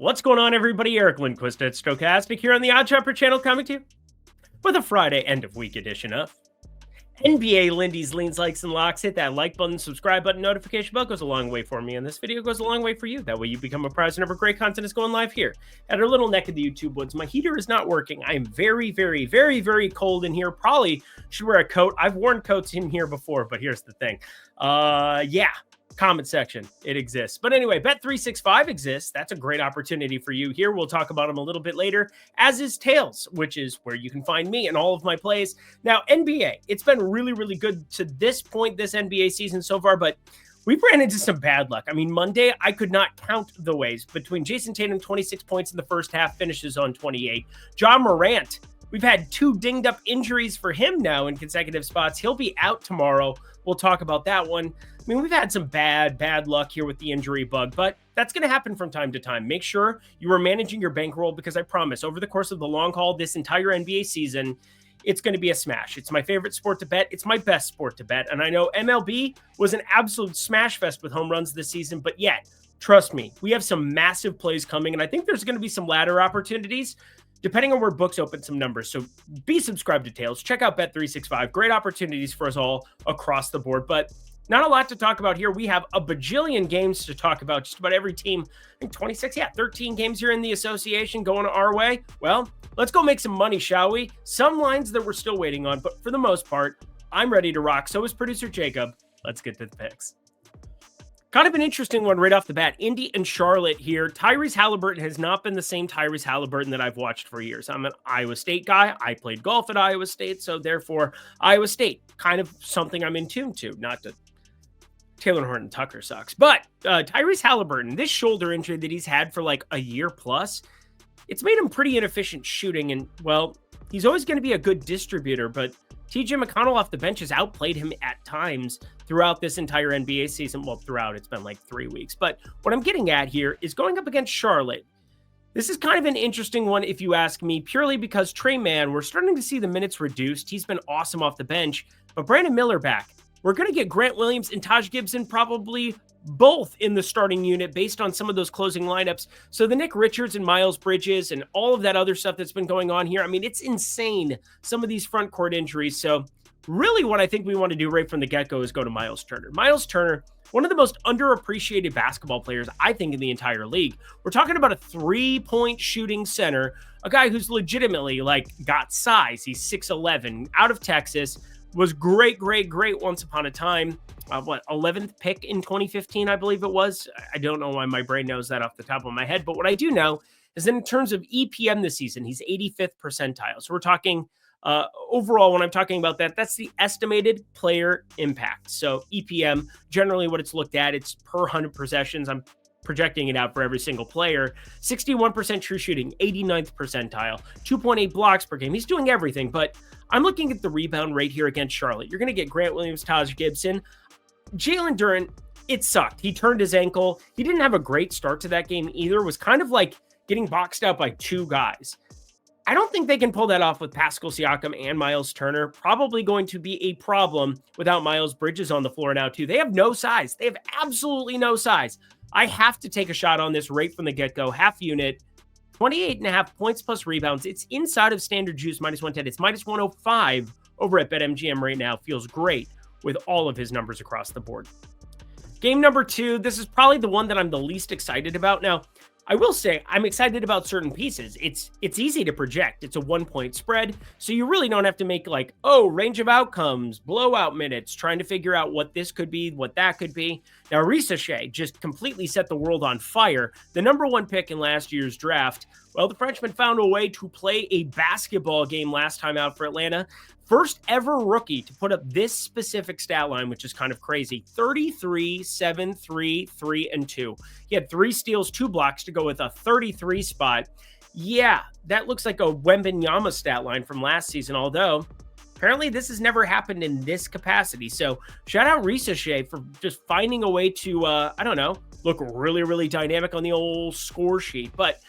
What's going on, everybody? Eric Lindquist at Stochastic here on the Odd Chopper channel, coming to you with a Friday end-of-week edition of NBA Lindy's Leans, Likes, and Locks. Hit that like button, subscribe button, notification bell goes a long way for me, and this video goes a long way for you. That way you become a prize whenever great content is going live here at our little neck of the YouTube woods. My heater is not working. I am very, very cold in here. Probably should wear a coat. I've worn coats in here before, but here's the thing. Comment section, it exists. But anyway, Bet365 exists. That's a great opportunity for you here. We'll talk about them a little bit later, as is Tails, which is where you can find me and all of my plays. Now, NBA, it's been really good to this point, this NBA season so far, but we ran into some bad luck. I mean, Monday, I could not count the ways between Jason Tatum, 26 points in the first half, finishes on 28. Ja Morant, we've had 2 dinged up injuries for him now in consecutive spots. He'll be out tomorrow. We'll talk about that one. I mean, we've had some bad luck here with the injury bug, but that's going to happen from time to time. Make sure you are managing your bankroll, because I promise over the course of the long haul, this entire NBA season, it's going to be a smash. It's my favorite sport to bet. It's my best sport to bet. And I know MLB was an absolute smash fest with home runs this season, but yet, trust me, we have some massive plays coming, and I think there's going to be some ladder opportunities depending on where books open some numbers. So be subscribed to Tails. Check out Bet365. Great opportunities for us all across the board. But not a lot to talk about here. We have a bajillion games to talk about. Just about every team. I think 26, 13 games here in the association going our way. Well, let's go make some money, shall we? Some lines that we're still waiting on, but for the most part, I'm ready to rock. So is producer Jacob. Let's get to the picks. Kind of an interesting one right off the bat. Indy and Charlotte here. Tyrese Halliburton has not been the same Tyrese Halliburton that I've watched for years. I'm an Iowa State guy. I played golf at Iowa State, so therefore Iowa State, kind of something I'm in tune to. Not to Taylor Horton Tucker sucks. But Tyrese Halliburton, this shoulder injury that he's had for like a year plus, it's made him pretty inefficient shooting. And, well, he's always going to be a good distributor, but TJ McConnell off the bench has outplayed him at times throughout this entire NBA season. Well, throughout, it's been like 3 weeks. But what I'm getting at here is going up against Charlotte. This is kind of an interesting one, if you ask me, purely because Trey Mann, we're starting to see the minutes reduced. He's been awesome off the bench, but Brandon Miller back. We're going to get Grant Williams and Taj Gibson probably both in the starting unit based on some of those closing lineups. So the Nick Richards and Miles Bridges and all of that other stuff that's been going on here, I mean, it's insane, some of these front court injuries. So really what I think we want to do right from the get-go is go to Miles Turner. Miles Turner, one of the most underappreciated basketball players, I think, in the entire league. We're talking about a 3-point shooting center, a guy who's legitimately got size. He's 6'11", out of Texas. Was great once upon a time. 11th pick in 2015, I believe it was. I don't know why my brain knows that off the top of my head, but what I do know is that in terms of EPM this season, he's 85th percentile. So we're talking overall, when I'm talking about that, that's the estimated player impact. So EPM, generally what it's looked at, it's per 100 possessions. I'm projecting it out for every single player. 61% true shooting, 89th percentile, 2.8 blocks per game. He's doing everything, but I'm looking at the rebound rate here against Charlotte. You're going to get Grant Williams, Taj Gibson. Jalen Duren, it sucked. He turned his ankle. He didn't have a great start to that game either. Was kind of like getting boxed out by 2 guys. I don't think they can pull that off with Pascal Siakam and Miles Turner. Probably going to be a problem without Miles Bridges on the floor now too. They have no size. They have absolutely no size. I have to take a shot on this right from the get-go. Half unit, 28.5 points plus rebounds. It's inside of standard juice, -110. It's -105 over at BetMGM right now. Feels great with all of his numbers across the board. Game number 2, this is probably the one that I'm the least excited about. Now, I will say I'm excited about certain pieces. It's easy to project. It's a 1-point spread, so you really don't have to make range of outcomes, blowout minutes, trying to figure out what this could be, what that could be. Now, Shai just completely set the world on fire. The number 1 pick in last year's draft. Well, the Frenchman found a way to play a basketball game last time out for Atlanta. First ever rookie to put up this specific stat line, which is kind of crazy. 33, 7, 3, 3, and 2. He had 3 steals, 2 blocks to go with a 33 spot. Yeah, that looks like a Wembanyama stat line from last season, although apparently this has never happened in this capacity. So shout out Shai for just finding a way to, look really dynamic on the old score sheet. But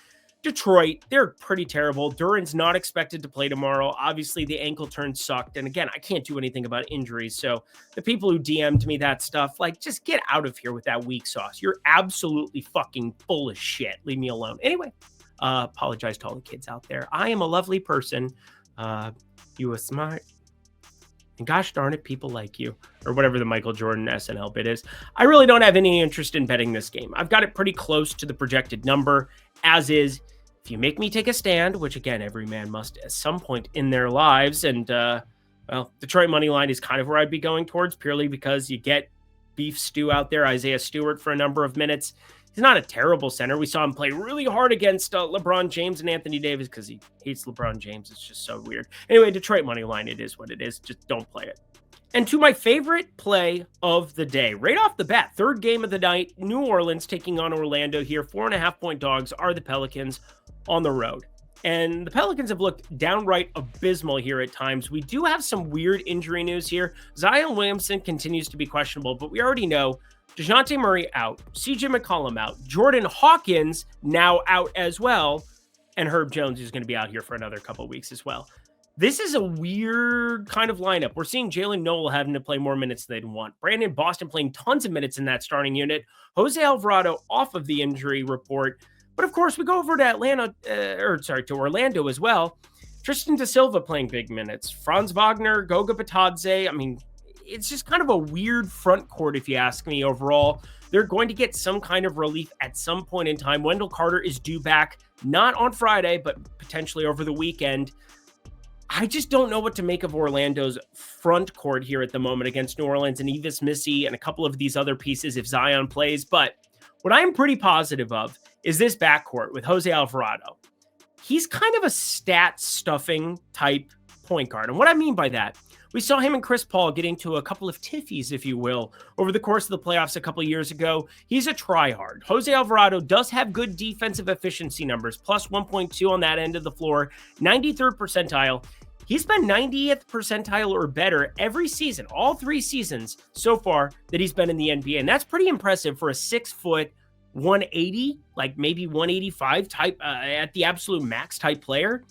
Detroit, they're pretty terrible. Duran's not expected to play tomorrow. Obviously, the ankle turn sucked. And again, I can't do anything about injuries. So the people who DM'd me that stuff, like, just get out of here with that weak sauce. You're absolutely fucking full of shit. Leave me alone. Anyway, apologize to all the kids out there. I am a lovely person. You are smart. And gosh darn it, people like you, or whatever the Michael Jordan SNL bit is. I really don't have any interest in betting this game. I've got it pretty close to the projected number, as is. If you make me take a stand, which again, every man must at some point in their lives, and well, Detroit money line is kind of where I'd be going towards, purely because you get beef stew out there, Isaiah Stewart, for a number of minutes. He's not a terrible center. We saw him play really hard against LeBron James and Anthony Davis because he hates LeBron James. It's just so weird. Anyway, Detroit money line, it is what it is. Just don't play it. And to my favorite play of the day, right off the bat, third game of the night, New Orleans taking on Orlando here. 4.5-point dogs are the Pelicans on the road. And the Pelicans have looked downright abysmal here at times. We do have some weird injury news here. Zion Williamson continues to be questionable, but we already know DeJounte Murray out, CJ McCollum out, Jordan Hawkins now out as well, and Herb Jones is going to be out here for another couple of weeks as well. This is a weird kind of lineup. We're seeing Jalen Noel having to play more minutes than they'd want. Brandon Boston playing tons of minutes in that starting unit. Jose Alvarado off of the injury report. But of course, we go over to Orlando as well. Tristan Da Silva playing big minutes. Franz Wagner, Goga Batadze. I mean, it's just kind of a weird front court, if you ask me. Overall, they're going to get some kind of relief at some point in time. Wendell Carter is due back, not on Friday, but potentially over the weekend. I just don't know what to make of Orlando's front court here at the moment against New Orleans and Evis Missy and a couple of these other pieces if Zion plays. But what I am pretty positive of is this backcourt with Jose Alvarado. He's kind of a stat stuffing type point guard. And what I mean by that, we saw him and Chris Paul getting to a couple of tiffies, if you will, over the course of the playoffs a couple of years ago. He's a tryhard. Jose Alvarado does have good defensive efficiency numbers, plus 1.2 on that end of the floor, 93rd percentile. He's been 90th percentile or better every season, all 3 seasons so far that he's been in the NBA. And that's pretty impressive for a 6-foot, 180, like maybe 185 type at the absolute max type player.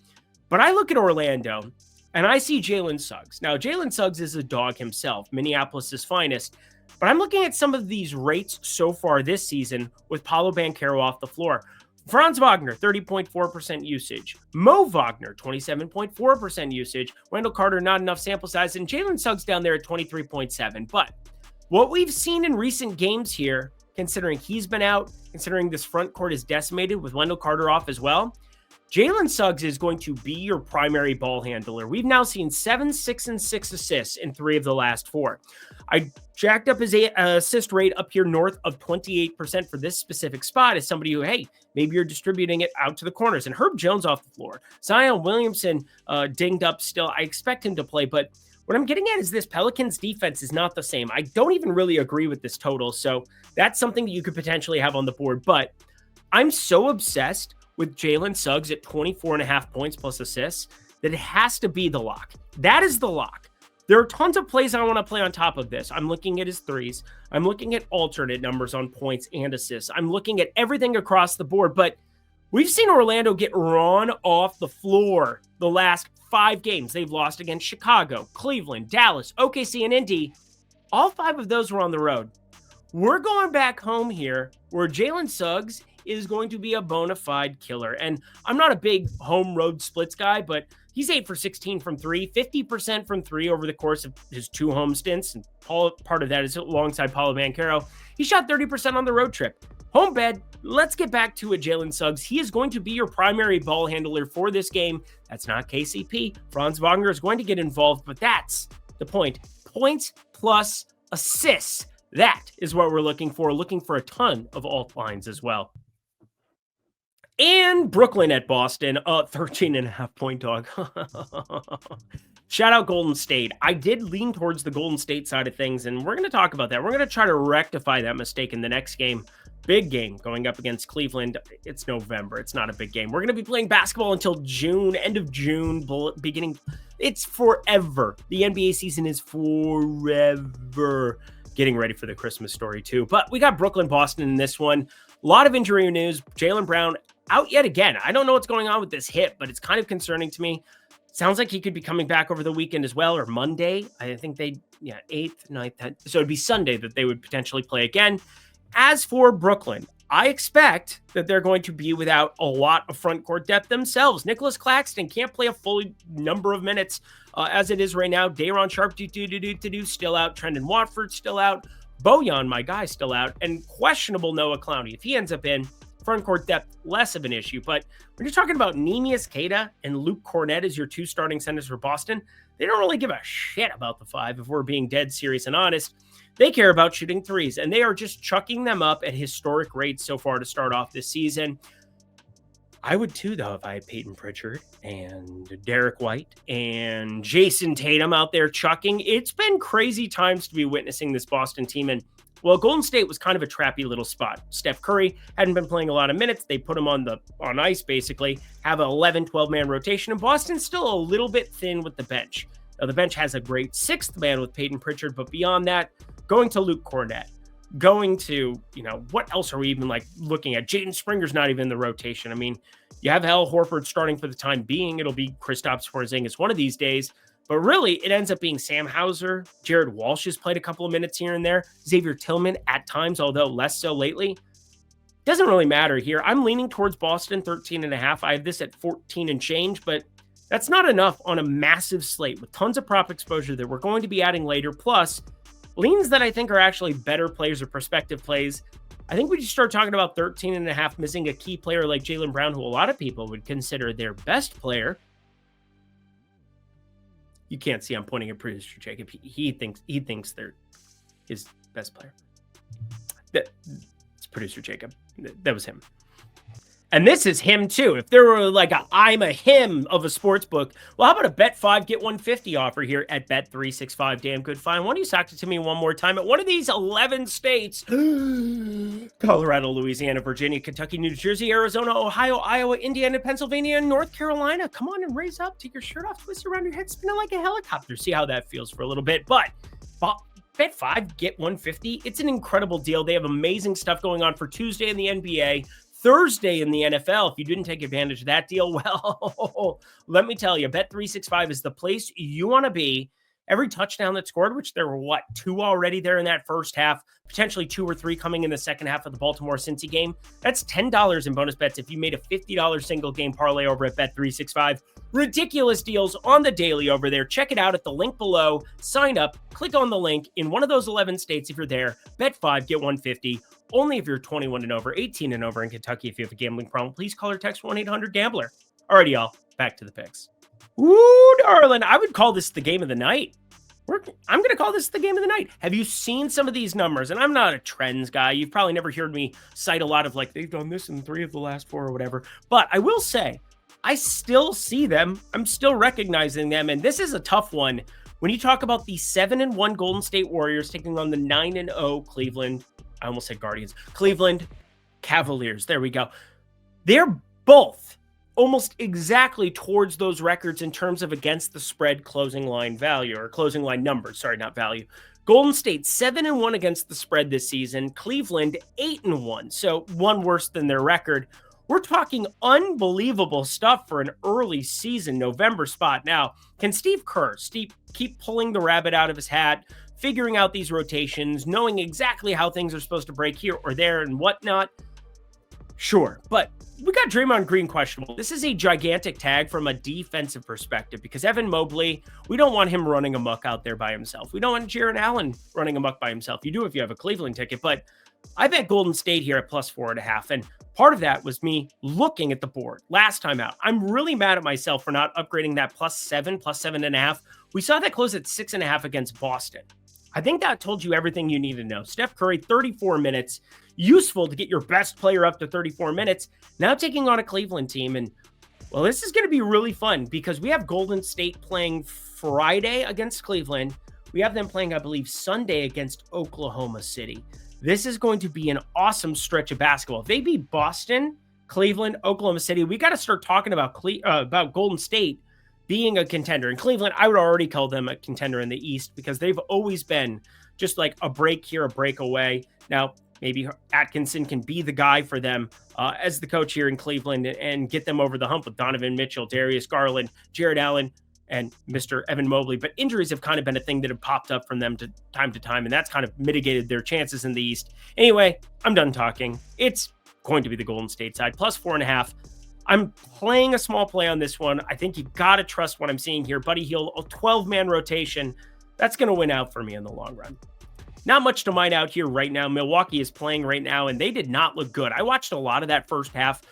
But I look at Orlando and I see Jalen Suggs. Now, Jalen Suggs is a dog himself, Minneapolis' finest. But I'm looking at some of these rates so far this season with Paolo Banchero off the floor. Franz Wagner, 30.4% usage. Mo Wagner, 27.4% usage. Wendell Carter, not enough sample size. And Jalen Suggs down there at 23.7%. But what we've seen in recent games here, considering he's been out, considering this front court is decimated with Wendell Carter off as well, Jalen Suggs is going to be your primary ball handler. We've now seen 7, 6, and 6 assists in 3 of the last 4. I jacked up his assist rate up here north of 28% for this specific spot as somebody who, hey, maybe you're distributing it out to the corners. And Herb Jones off the floor. Zion Williamson dinged up still. I expect him to play, but what I'm getting at is this Pelicans defense is not the same. I don't even really agree with this total, so that's something that you could potentially have on the board. But I'm so obsessed with Jalen Suggs at 24.5 points plus assists that it has to be the lock. That is the lock. There are tons of plays I want to play on top of this. I'm looking at his threes. I'm looking at alternate numbers on points and assists. I'm looking at everything across the board, but we've seen Orlando get run off the floor the last 5 games. They've lost against Chicago, Cleveland, Dallas, OKC, and Indy. All 5 of those were on the road. We're going back home here where Jalen Suggs is going to be a bona fide killer. And I'm not a big home road splits guy, but he's 8 for 16 from 3, 50% from 3 over the course of his 2 home stints. And part of that is alongside Paolo Banchero. He shot 30% on the road trip. Home bed, let's get back to it, Jalen Suggs. He is going to be your primary ball handler for this game. That's not KCP. Franz Wagner is going to get involved, but that's the point. Points plus assists. That is what we're looking for a ton of alt lines as well. And Brooklyn at Boston, 13.5 point dog. Shout out Golden State. I did lean towards the Golden State side of things, and we're going to talk about that. We're going to try to rectify that mistake in the next game. Big game going up against Cleveland. It's November. It's not a big game. We're going to be playing basketball until June, end of June, beginning. It's forever. The NBA season is forever. Getting ready for the Christmas story too. But we got Brooklyn, Boston in this one. A lot of injury news. Jaylen Brown out yet again. I don't know what's going on with this hip, but it's kind of concerning to me. Sounds like he could be coming back over the weekend as well, or Monday. I think 8th, 9th, 10th. So it'd be Sunday that they would potentially play again. As for Brooklyn, I expect that they're going to be without a lot of front court depth themselves. Nicholas Claxton can't play a full number of minutes as it is right now. Day'Ron Sharpe still out. Trendon Watford still out. Bojan, my guy, still out. And questionable Noah Clowney. If he ends up in, front court depth, less of an issue. But when you're talking about Neemias Queta and Luke Cornett as your two starting centers for Boston, they don't really give a shit about the five, if we're being dead serious and honest. They care about shooting threes, and they are just chucking them up at historic rates so far to start off this season. I would too, though, if I had Peyton Pritchard and Derek White and Jason Tatum out there chucking. It's been crazy times to be witnessing this Boston team, and well, Golden State was kind of a trappy little spot. Steph Curry hadn't been playing a lot of minutes. They put him on ice, basically, have an 11, 12-man rotation, and Boston's still a little bit thin with the bench. Now, the bench has a great sixth man with Peyton Pritchard, but beyond that, going to Luke Cornett, going to, what else are we even looking at? Jaden Springer's not even in the rotation. I mean, you have Al Horford starting for the time being. It'll be Kristaps Porzingis one of these days. But really, it ends up being Sam Hauser. Jared Walsh has played a couple of minutes here and there. Xavier Tillman at times, although less so lately. Doesn't really matter here. I'm leaning towards Boston, 13.5. I have this at 14 and change, but that's not enough on a massive slate with tons of prop exposure that we're going to be adding later. Plus, leans that I think are actually better plays or prospective plays. I think we just start talking about 13.5 missing a key player like Jaylen Brown, who a lot of people would consider their best player. You can't see I'm pointing at producer Jacob. He thinks they're his best player. It's producer Jacob. That was him. And this is him too. If there were I'm a him of a sports book, well, how about a bet 5, get 150 offer here at Bet365? Damn good find. Why don't you sock it to me one more time at one of these 11 states? Colorado, Louisiana, Virginia, Kentucky, New Jersey, Arizona, Ohio, Iowa, Indiana, Pennsylvania, and North Carolina. Come on and raise up. Take your shirt off, twist around your head, spin it like a helicopter. See how that feels for a little bit. But Bet 5, get 150. It's an incredible deal. They have amazing stuff going on for Tuesday in the NBA. Thursday in the NFL, if you didn't take advantage of that deal, well, let me tell you, Bet365 is the place you want to be. Every touchdown that's scored, which there were, 2 already there in that first half, potentially 2 or 3 coming in the second half of the Baltimore-Cincy game. That's $10 in bonus bets if you made a $50 single game parlay over at Bet365. Ridiculous deals on the daily over there. Check it out at the link below. Sign up. Click on the link in one of those 11 states if you're there. Bet 5, get 150. Only if you're 21 and over, 18 and over in Kentucky. If you have a gambling problem, please call or text 1-800-GAMBLER. Alrighty, y'all. Back to the picks. Ooh, darling. I would call this the game of the night. I'm going to call this the game of the night. Have you seen some of these numbers? And I'm not a trends guy. You've probably never heard me cite a lot of they've done this in 3 of the last 4 or whatever. But I will say, I still see them. I'm still recognizing them. And this is a tough one. When you talk about the 7-1 Golden State Warriors taking on the 9-0 Cleveland, I almost said Guardians, Cleveland Cavaliers. There we go. They're both almost exactly towards those records in terms of against the spread closing line value or closing line numbers. Sorry, not value. Golden State 7-1 against the spread this season. Cleveland 8-1. So one worse than their record. We're talking unbelievable stuff for an early season November spot. Now, can Steve Kerr keep pulling the rabbit out of his hat, figuring out these rotations, knowing exactly how things are supposed to break here or there and whatnot? Sure, but we got Draymond Green questionable. This is a gigantic tag from a defensive perspective because Evan Mobley, we don't want him running amok out there by himself. We don't want Jarrett Allen running amok by himself. You do if you have a Cleveland ticket, but I bet Golden State here at +4.5. And part of that was me looking at the board last time out. I'm really mad at myself for not upgrading that +7, +7.5. We saw that close at 6.5 against Boston. I think that told you everything you need to know. Steph Curry, 34 minutes. Useful to get your best player up to 34 minutes. Now taking on a Cleveland team. And, well, this is going to be really fun because we have Golden State playing Friday against Cleveland. We have them playing, I believe, Sunday against Oklahoma City. This is going to be an awesome stretch of basketball. If they beat Boston, Cleveland, Oklahoma City, we got to start talking about Golden State being a contender. In Cleveland, I would already call them a contender in the East because they've always been just like a break here, a break away. Now, maybe Atkinson can be the guy for them as the coach here in Cleveland and get them over the hump with Donovan Mitchell, Darius Garland, Jared Allen, and Mr. Evan Mobley. But injuries have kind of been a thing that have popped up from them to time, and that's kind of mitigated their chances in the East. Anyway, I'm done talking. It's going to be the Golden State side, plus 4.5. I'm playing a small play on this one. I think you got to trust what I'm seeing here. Buddy Hield, a 12-man rotation. That's going to win out for me in the long run. Not much to mine out here right now. Milwaukee is playing right now, and they did not look good. I watched a lot of that first half,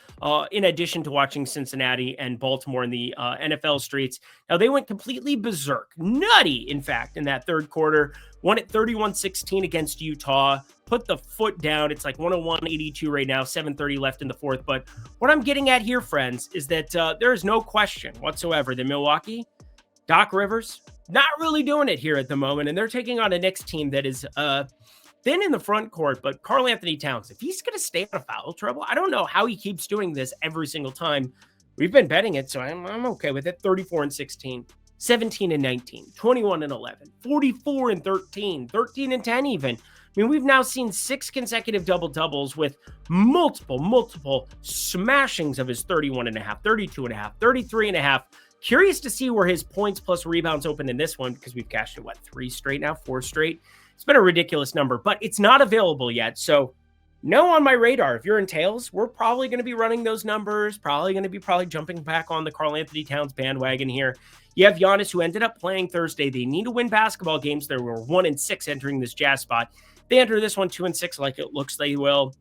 in addition to watching Cincinnati and Baltimore in the NFL streets. Now, they went completely berserk, nutty, in fact, in that third quarter. Won at 31-16 against Utah. Put the foot down. It's like 101-82 right now, 7:30 left in the fourth. But what I'm getting at here, friends, is that there is no question whatsoever that Milwaukee, Doc Rivers, not really doing it here at the moment. And they're taking on a Knicks team that is thin in the front court. But Karl Anthony Towns, if he's going to stay out of foul trouble, I don't know how he keeps doing this every single time. We've been betting it, so I'm okay with it. 34-16. 17-19, 21-11, 44-13, 13-10 even. I mean, we've now seen 6 consecutive double-doubles with multiple smashings of his 31.5, 32.5, 33.5. Curious to see where his points plus rebounds open in this one, because we've cashed it, 3 straight now, 4 straight. It's been a ridiculous number, but it's not available yet. So no on my radar. If you're in tails, we're probably going to be running those numbers, probably jumping back on the Karl Anthony Towns bandwagon here. You have Giannis, who ended up playing Thursday. They need to win basketball games. They were 1-6 entering this Jazz spot. They enter this one 2-6 like it looks they will.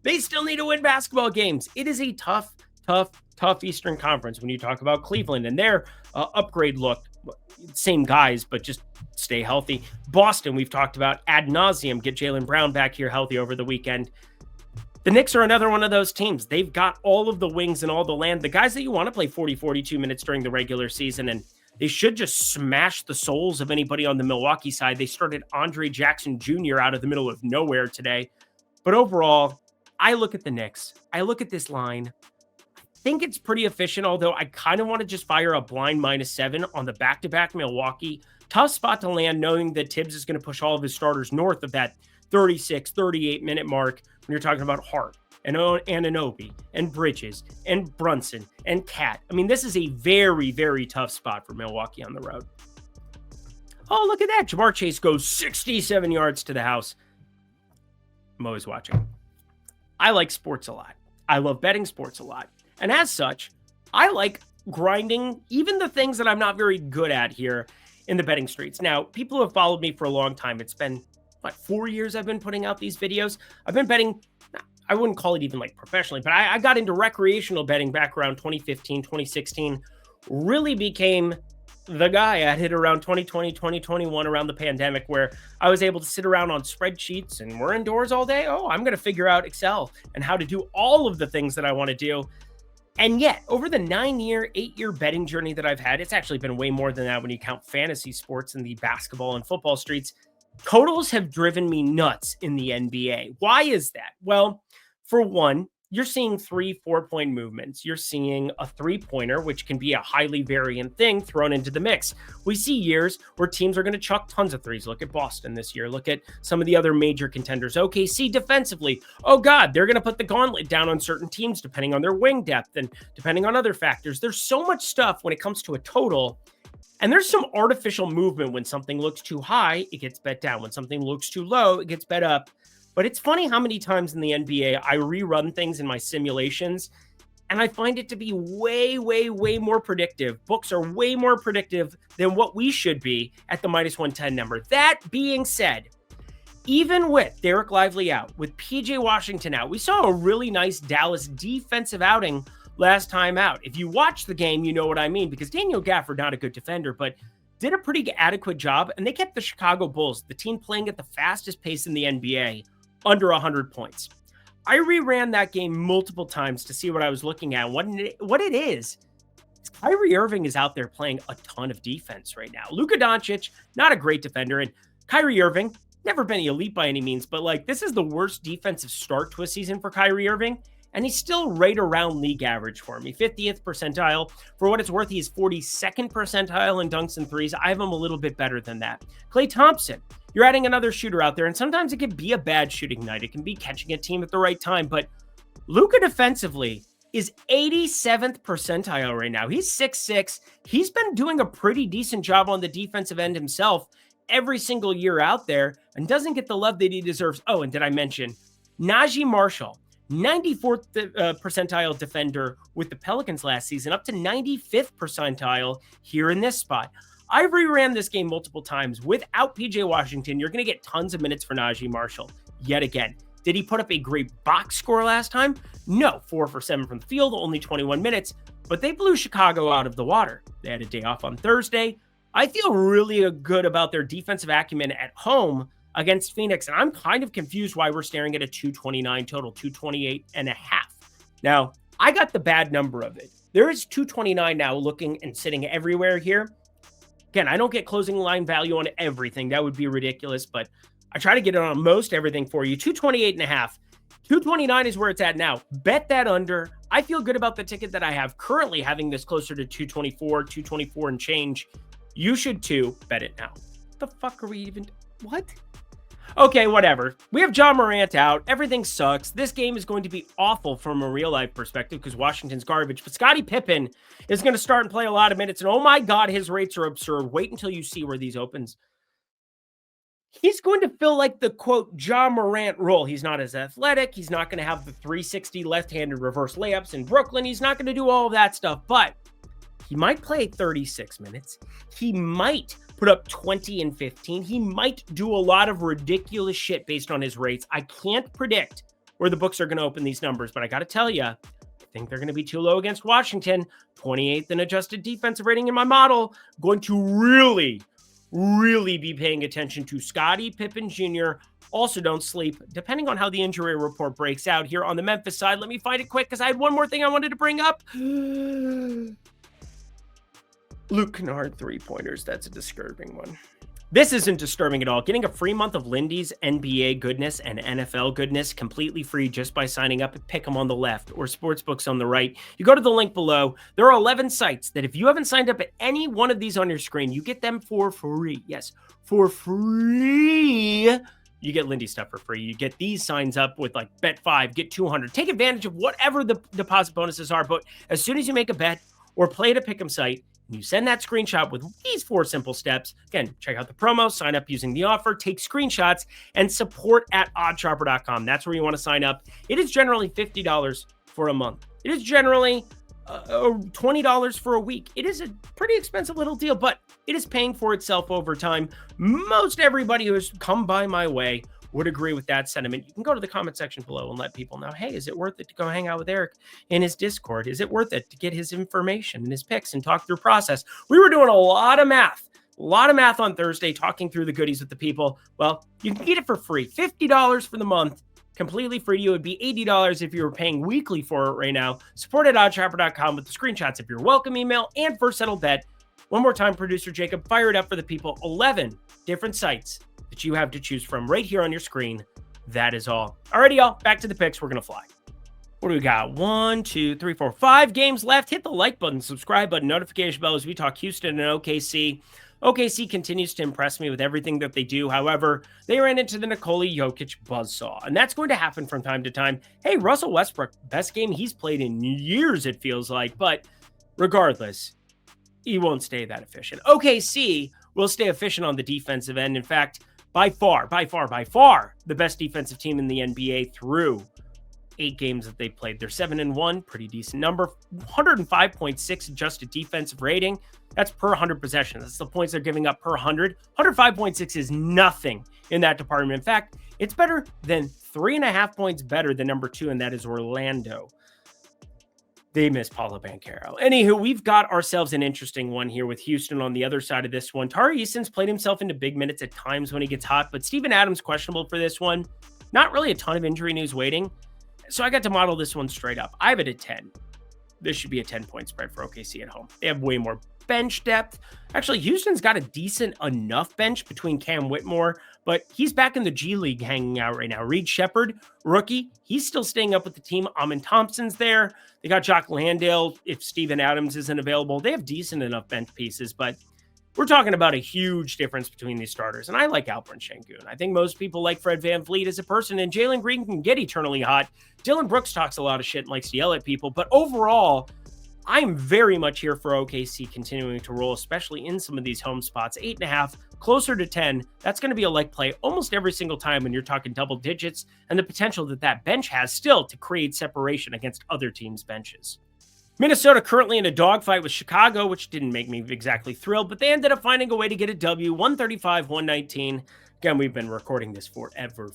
They still need to win basketball games. It is a tough Eastern Conference when you talk about Cleveland and their upgrade look. Same guys, but just stay healthy. Boston, we've talked about ad nauseum. Get Jaylen Brown back here healthy over the weekend. The Knicks are another one of those teams. They've got all of the wings and all the land. The guys that you want to play 40, 42 minutes during the regular season, and they should just smash the souls of anybody on the Milwaukee side. They started Andre Jackson Jr. out of the middle of nowhere today. But overall, I look at the Knicks. I look at this line. I think it's pretty efficient, although I kind of want to just fire a blind -7 on the back-to-back Milwaukee. Tough spot to land, knowing that Tibbs is going to push all of his starters north of that 36, 38-minute mark when you're talking about Hart and Anunoby and Bridges and Brunson and Cat. I mean, this is a very, very tough spot for Milwaukee on the road. Oh, look at that. Jamar Chase goes 67 yards to the house. I'm always watching. I like sports a lot. I love betting sports a lot. And as such, I like grinding even the things that I'm not very good at here in the betting streets. Now, people who have followed me for a long time, it's been, 4 years I've been putting out these videos. I've been betting, I wouldn't call it even professionally, but I got into recreational betting back around 2015, 2016, really became the guy at it around 2020, 2021, around the pandemic, where I was able to sit around on spreadsheets and we're indoors all day. Oh, I'm going to figure out Excel and how to do all of the things that I want to do. And yet, over the 8-year betting journey that I've had, it's actually been way more than that when you count fantasy sports and the basketball and football streets. Totals have driven me nuts in the NBA. Why is that? Well, for one, you're seeing 3-4 point movements. You're seeing a 3-pointer, which can be a highly variant thing, thrown into the mix. We see years where teams are going to chuck tons of threes. Look at Boston this year. Look at some of the other major contenders. OKC defensively. Oh God, they're going to put the gauntlet down on certain teams depending on their wing depth and depending on other factors. There's so much stuff when it comes to a total. And there's some artificial movement. When something looks too high, it gets bet down. When something looks too low, it gets bet up. But it's funny how many times in the NBA I rerun things in my simulations, and I find it to be way more predictive. Books are way more predictive than what we should be at the -110 number. That being said, even with Derek Lively out, with PJ Washington out, we saw a really nice Dallas defensive outing last time out. If you watch the game, you know what I mean, because Daniel Gafford, not a good defender, but did a pretty adequate job, and they kept the Chicago Bulls, the team playing at the fastest pace in the NBA, under 100 points. I reran that game multiple times to see what I was looking at. What it is Kyrie Irving is out there playing a ton of defense right now. Luka Doncic, not a great defender, and Kyrie Irving, never been elite by any means, but this is the worst defensive start to a season for Kyrie Irving. and he's still right around league average for me. 50th percentile. For what it's worth, he is 42nd percentile in dunks and threes. I have him a little bit better than that. Klay Thompson, you're adding another shooter out there, and sometimes it can be a bad shooting night. It can be catching a team at the right time, but Luka defensively is 87th percentile right now. He's 6'6". He's been doing a pretty decent job on the defensive end himself every single year out there and doesn't get the love that he deserves. Oh, and did I mention Najee Marshall, 94th percentile defender with the Pelicans last season, up to 95th percentile here in this spot. I reran this game multiple times. Without PJ Washington, you're going to get tons of minutes for Najee Marshall yet again. Did he put up a great box score last time? No, 4 for 7 from the field, only 21 minutes, but they blew Chicago out of the water. They had a day off on Thursday. I feel really good about their defensive acumen at home against Phoenix, and I'm kind of confused why we're staring at a 229 total, 228 and a half. Now, I got the bad number of it. There is 229 now looking and sitting everywhere here. Again, I don't get closing line value on everything. That would be ridiculous, but I try to get it on most everything for you. 228 and a half. 229 is where it's at now. Bet that under. I feel good about the ticket that I have currently, having this closer to 224 and change. You should too. Bet it now. What the fuck are we even... What? Okay, whatever. We have John Morant out. Everything sucks. This game is going to be awful from a real-life perspective because Washington's garbage. But Scottie Pippen is going to start and play a lot of minutes. And oh my God, his rates are absurd. Wait until you see where these opens. He's going to feel like the, quote, John Morant role. He's not as athletic. He's not going to have the 360 left-handed reverse layups in Brooklyn. He's not going to do all of that stuff. But he might play 36 minutes. He might put up 20 and 15. He might do a lot of ridiculous shit based on his rates. I can't predict where the books are going to open these numbers, but I got to tell you, I think they're going to be too low against Washington. 28th in adjusted defensive rating in my model. Going to really be paying attention to Scottie Pippen Jr. Also, don't sleep, depending on how the injury report breaks out here on the Memphis side. Let me find it quick because I had one more thing I wanted to bring up. Luke Kennard 3-pointers. That's a disturbing one. This isn't disturbing at all. Getting a free month of Lindy's NBA goodness and NFL goodness completely free just by signing up at Pick'em on the left or Sportsbooks on the right. You go to the link below. There are 11 sites that if you haven't signed up at any one of these on your screen, you get them for free. Yes, for free. You get Lindy stuff for free. You get these signs up with like bet 5, get 200. Take advantage of whatever the deposit bonuses are. But as soon as you make a bet or play at a Pick'em site, you send that screenshot with these 4 simple steps. Again, check out the promo, sign up using the offer, take screenshots, and support at oddshopper.com. That's where you want to sign up. It is generally $50 for a month. It is generally $20 for a week. It is a pretty expensive little deal, but it is paying for itself over time. Most everybody who has come by my way would agree with that sentiment. You can go to the comment section below and let people know, hey, is it worth it to go hang out with Eric in his Discord? Is it worth it to get his information and his picks and talk through process? We were doing a lot of math on Thursday, talking through the goodies with the people. Well, you can get it for free. $50 for the month, completely free to you. It would be $80 if you were paying weekly for it right now. Support at oddshopper.com with the screenshots of your welcome email and first settled bet. One more time, producer Jacob, fire it up for the people. 11 different sites that you have to choose from right here on your screen. That is all. Alrighty, y'all. Back to the picks. We're going to fly. What do we got? 1, 2, 3, 4, 5 games left. Hit the like button, subscribe button, notification bell as we talk Houston and OKC. OKC continues to impress me with everything that they do. However, they ran into the Nikola Jokic buzzsaw, and that's going to happen from time to time. Hey, Russell Westbrook, best game he's played in years, it feels like. But regardless, he won't stay that efficient. OKC will stay efficient on the defensive end. In fact, by far, the best defensive team in the NBA through 8 games that they played. They're 7-1, pretty decent number. 105.6 adjusted defensive rating. That's per 100 possessions. That's the points they're giving up per 100. 105.6 is nothing in that department. In fact, it's better than 3.5 points better than number 2, and that is Orlando. They miss Paulo Banchero. Anywho, we've got ourselves an interesting one here with Houston on the other side of this one. Tari Easton's played himself into big minutes at times when he gets hot, but Steven Adams questionable for this one. Not really a ton of injury news waiting. So I got to model this one straight up. I have it at 10. This should be a 10-point spread for OKC at home. They have way more bench depth. Actually, Houston's got a decent enough bench between Cam Whitmore, but he's back in the G League hanging out right now. Reed Shepherd, rookie, he's still staying up with the team. Amin Thompson's there. They got Jock Landale if Steven Adams isn't available. They have decent enough bench pieces, but we're talking about a huge difference between these starters. And I like Alperen Sengun. I think most people like Fred VanVleet as a person, and Jalen Green can get eternally hot. Dylan Brooks talks a lot of shit and likes to yell at people, but overall, I'm very much here for OKC continuing to roll, especially in some of these home spots. 8.5, closer to 10. That's going to be a like play almost every single time when you're talking double digits, and the potential that that bench has still to create separation against other teams' benches. Minnesota currently in a dogfight with Chicago, which didn't make me exactly thrilled, but they ended up finding a way to get a W, 135-119. Again, we've been recording this forever.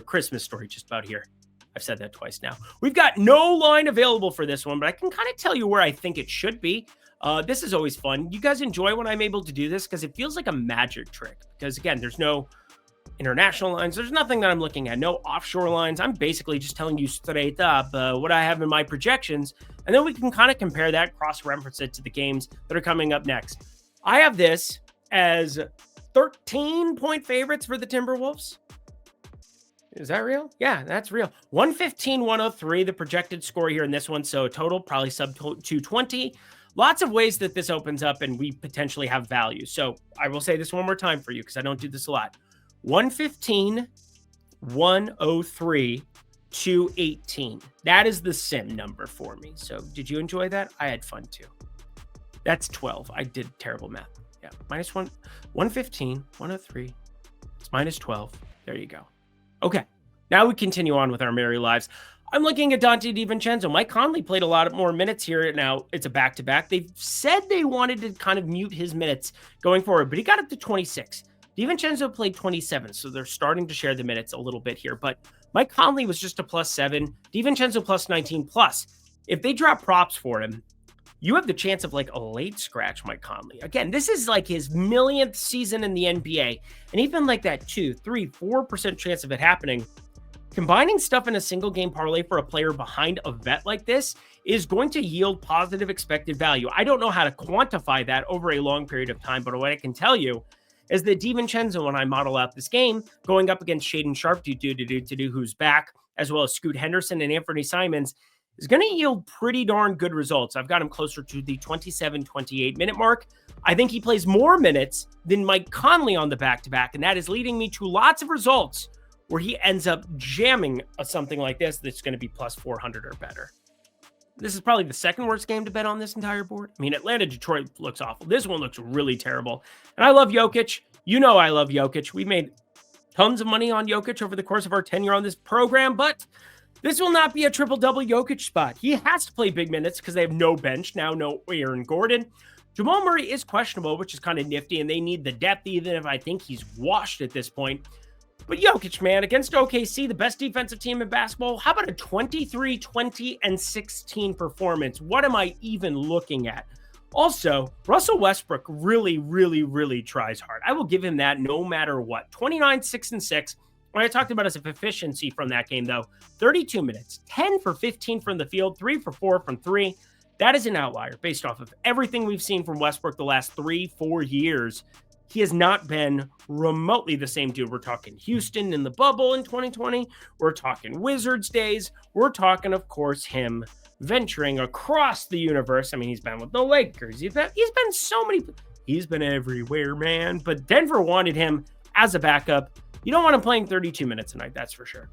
Christmas story just about here. I've said that twice now. We've got no line available for this one, but I can kind of tell you where I think it should be. This is always fun. You guys enjoy when I'm able to do this because it feels like a magic trick. Because again, there's no international lines. There's nothing that I'm looking at. No offshore lines. I'm basically just telling you straight up what I have in my projections. And then we can kind of compare that, cross-reference it to the games that are coming up next. I have this as 13-point favorites for the Timberwolves. Is that real? Yeah, that's real. 115-103, the projected score here in this one. So total, probably sub 220. Lots of ways that this opens up and we potentially have value. So I will say this one more time for you because I don't do this a lot. 115-103 218. That is the sim number for me. So did you enjoy that? I had fun too. That's 12. I did terrible math. Yeah, minus 115, 103. It's minus 12. There you go. Okay, now we continue on with our merry lives. I'm looking at Dante DiVincenzo. Mike Conley played a lot more minutes here. Now it's a back-to-back. They've said they wanted to kind of mute his minutes going forward, but he got up to 26. DiVincenzo played 27, so they're starting to share the minutes a little bit here. But Mike Conley was just a +7. DiVincenzo +19. Plus, if they drop props for him, you have the chance of like a late scratch Mike Conley. Again, this is like his millionth season in the NBA. And even like that 2, 3, 4% chance of it happening, combining stuff in a single game parlay for a player behind a vet like this is going to yield positive expected value. I don't know how to quantify that over a long period of time, but what I can tell you is that DiVincenzo, when I model out this game, going up against Shaedon Sharpe, who's back, as well as Scoot Henderson and Anthony Simons, is going to yield pretty darn good results. I've got him closer to the 27-28 minute mark. I think he plays more minutes than Mike Conley on the back-to-back, and that is leading me to lots of results where he ends up jamming something like this that's going to be +400 or better. This is probably the second worst game to bet on this entire board. I mean, Atlanta-Detroit looks awful. This one looks really terrible. And I love Jokic. You know I love Jokic. We made tons of money on Jokic over the course of our tenure on this program, but this will not be a triple-double Jokic spot. He has to play big minutes because they have no bench now, no Aaron Gordon. Jamal Murray is questionable, which is kind of nifty, and they need the depth, even if I think he's washed at this point. But Jokic, man, against OKC, the best defensive team in basketball, how about a 23, 20, and 16 performance? What am I even looking at? Also, Russell Westbrook really, really, really tries hard. I will give him that no matter what. 29, 6, and 6. When I talked about his efficiency from that game, though, 32 minutes, 10 for 15 from the field, 3 for 4 from 3. That is an outlier based off of everything we've seen from Westbrook the last 3-4 years. He has not been remotely the same dude. We're talking Houston in the bubble in 2020. We're talking Wizards days. We're talking, of course, him venturing across the universe. I mean, he's been with the Lakers. He's been so many. He's been everywhere, man. But Denver wanted him as a backup. You don't want him playing 32 minutes a night, that's for sure.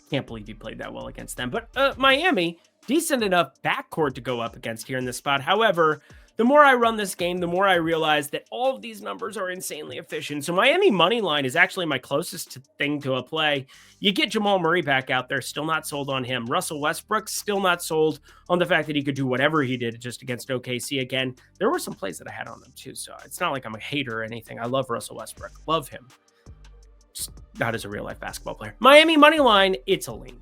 Can't believe he played that well against them. But Miami, decent enough backcourt to go up against here in this spot. However, the more I run this game, the more I realize that all of these numbers are insanely efficient. So Miami money line is actually my closest thing to a play. You get Jamal Murray back out there, still not sold on him. Russell Westbrook, still not sold on the fact that he could do whatever he did just against OKC again. There were some plays that I had on them too, so it's not like I'm a hater or anything. I love Russell Westbrook. Love him. Just not as a real-life basketball player. Miami money line, it's a lean.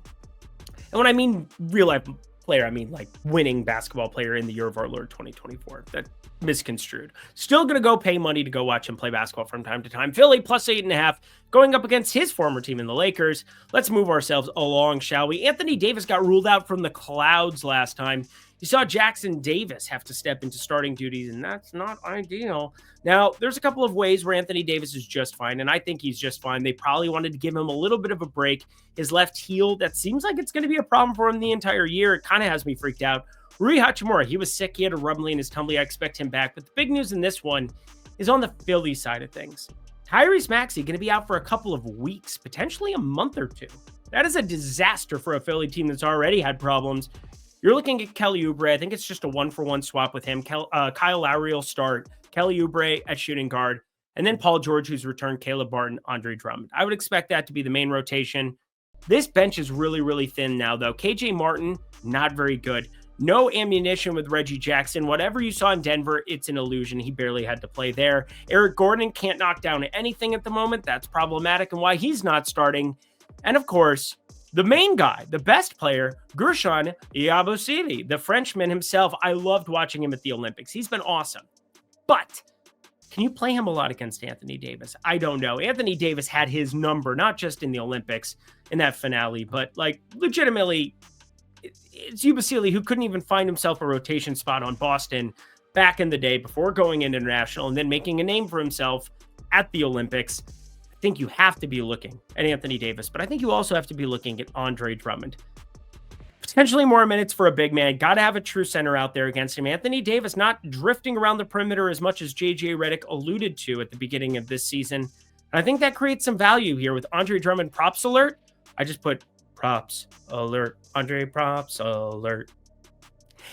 And when I mean real-life player, I mean like winning basketball player in the year of our Lord 2024. That misconstrued. Still going to go pay money to go watch him play basketball from time to time. Philly +8.5. going up against his former team in the Lakers. Let's move ourselves along, shall we? Anthony Davis got ruled out from the clouds last time. You saw Jackson Davis have to step into starting duties, and that's not ideal. Now, there's a couple of ways where Anthony Davis is just fine, and I think he's just fine. They probably wanted to give him a little bit of a break. His left heel, that seems like it's going to be a problem for him the entire year. It kind of has me freaked out. Rui Hachimura, he was sick. He had a rumbly in his tumbly. I expect him back. But the big news in this one is on the Philly side of things. Tyrese Maxey going to be out for a couple of weeks, potentially a month or two. That is a disaster for a Philly team that's already had problems. You're looking at Kelly Oubre. I think it's just a one-for-one swap with him. Kyle Lowry will start. Kelly Oubre at shooting guard. And then Paul George, who's returned, Caleb Barton, Andre Drummond. I would expect that to be the main rotation. This bench is really, really thin now, though. KJ Martin, not very good. No ammunition with Reggie Jackson. Whatever you saw in Denver, it's an illusion. He barely had to play there. Eric Gordon can't knock down anything at the moment. That's problematic and why he's not starting. And of course, the main guy, the best player, Guerschon Yabusele, the Frenchman himself. I loved watching him at the Olympics. He's been awesome. But can you play him a lot against Anthony Davis? I don't know. Anthony Davis had his number, not just in the Olympics in that finale, but like legitimately, it's Yabusele who couldn't even find himself a rotation spot on Boston back in the day before going international and then making a name for himself at the Olympics. I think you have to be looking at Anthony Davis, but I think you also have to be looking at Andre Drummond. Potentially more minutes for a big man. Got to have a true center out there against him. Anthony Davis not drifting around the perimeter as much as JJ Redick alluded to at the beginning of this season. And I think that creates some value here with Andre Drummond props alert. I just put props alert. Andre props alert.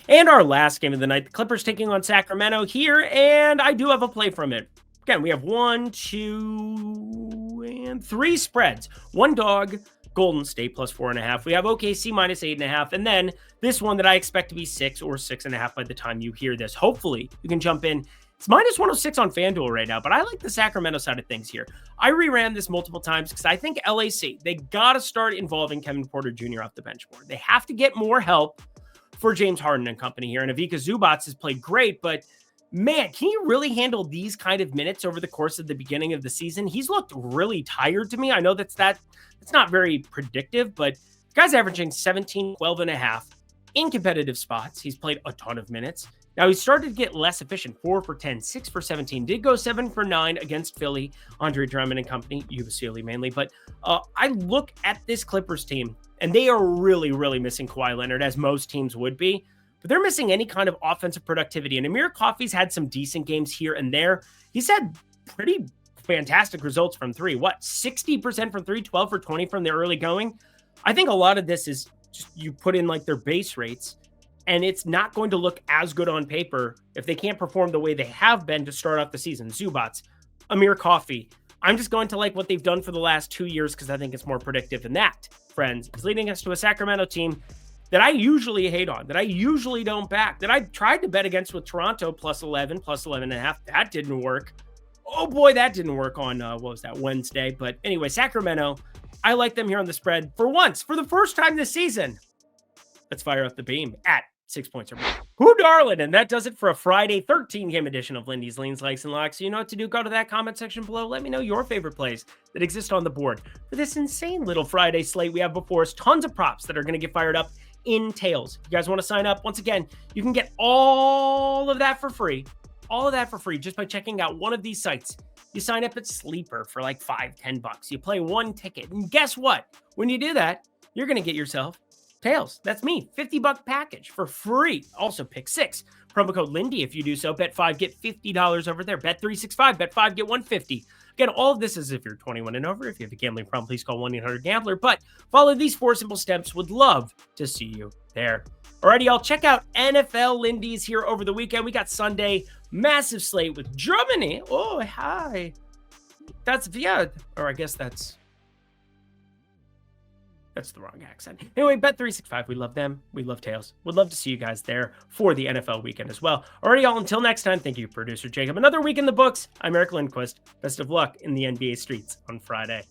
And our last game of the night, the Clippers taking on Sacramento here, and I do have a play from it. Again, we have 1, 2, and 3 spreads. One dog, Golden State plus 4.5. We have OKC minus 8.5. And then this one that I expect to be 6 or 6.5 by the time you hear this. Hopefully you can jump in. It's minus 106 on FanDuel right now, but I like the Sacramento side of things here. I reran this multiple times because I think LAC, they got to start involving Kevin Porter Jr. off the bench more. They have to get more help for James Harden and company here. And Ivica Zubac has played great, but man, can he really handle these kind of minutes over the course of the beginning of the season? He's looked really tired to me. I know it's not very predictive, but the guy's averaging 17, 12.5 in competitive spots. He's played a ton of minutes. Now, he started to get less efficient, 4 for 10, 6 for 17, did go 7 for 9 against Philly, Andre Drummond and company, Yabusele mainly. But I look at this Clippers team, and they are really, really missing Kawhi Leonard, as most teams would be. But they're missing any kind of offensive productivity. And Amir Coffey's had some decent games here and there. He's had pretty fantastic results from three. 60% from three, 12 for 20 from the early going. I think a lot of this is just you put in like their base rates, and it's not going to look as good on paper if they can't perform the way they have been to start off the season. Zubac, Amir Coffey. I'm just going to like what they've done for the last 2 years because I think it's more predictive. And that, friends, is leading us to a Sacramento team that I usually hate on, that I usually don't back, that I tried to bet against with Toronto plus 11, plus 11.5. That didn't work. Oh boy, that didn't work on, Wednesday. But anyway, Sacramento, I like them here on the spread for once, for the first time this season. Let's fire up the beam at 6 points or more. Who darling? And that does it for a Friday 13-game edition of Lindy's Leans, Likes, and Locks. So you know what to do. Go to that comment section below. Let me know your favorite plays that exist on the board for this insane little Friday slate we have before us. Tons of props that are going to get fired up in tails. If you guys want to sign up, once again, you can get all of that for free. All of that for free just by checking out one of these sites. You sign up at Sleeper for like $5-10. You play one ticket. And guess what? When you do that, you're going to get yourself tails. That's me. $50 package for free. Also pick 6. Promo code Lindy if you do so. Bet 5, get $50 over there. Bet 365. Bet 5, get $150. Again, all of this is if you're 21 and over. If you have a gambling problem, please call 1-800-GAMBLER. But follow these 4 simple steps. Would love to see you there. Alrighty, y'all. Check out NFL Lindy's here over the weekend. We got Sunday. Massive slate with Germany. Oh, hi. That's Viad. Or I guess that's the wrong accent. Anyway, Bet365. We love them. We love Tails. Would love to see you guys there for the NFL weekend as well. Alrighty, y'all. Until next time, thank you, producer Jacob. Another week in the books. I'm Eric Lindquist. Best of luck in the NBA streets on Friday.